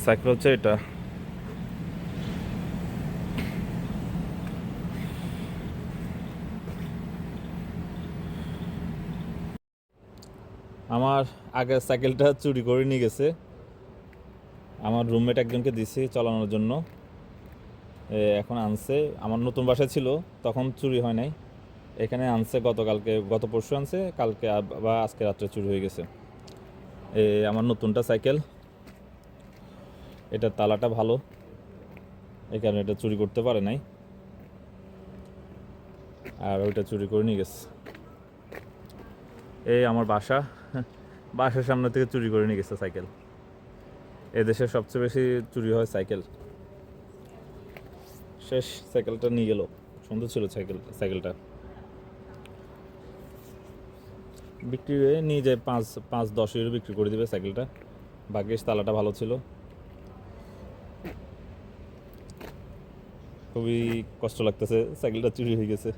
Cycle হচ্ছে এটা। আমার আগের সাইকেলটা চুরি করে নিয়ে গেছে। আমার রুমমেট একজনকে দিছি চালানোর জন্য। এখন আনছে, আমার নতুন বাসায় ছিল, তখন চুরি হয় নাই। এখানে আনছে গতকালকে, গত পরশু আনছে, কালকে বা আজকে রাত্রে চুরি হয়ে গেছে। আমার নতুনটা সাইকেল, এটার তালাটা ভালো, এই কারণে এটা চুরি করতে পারে নাই। আর ওইটা চুরি করে নিয়ে গেছে। এই আমার বাসা, বাসার সামনে থেকে চুরি করে নিয়ে গেছে সাইকেল। এদেশে সবচেয়ে বেশি চুরি হয় সাইকেল। শেষ সাইকেলটা নিয়ে গেল, সুন্দর ছিল সাইকেলটা। বিক্রি হয়ে নিয়ে যায় 5-10 ইউরো বিক্রি করে দিবে সাইকেলটা। ভাগ্যিস তালাটা ভালো ছিল। খুবই কষ্ট লাগতেছে, সাইকেলটা চুরি হয়ে গেছে।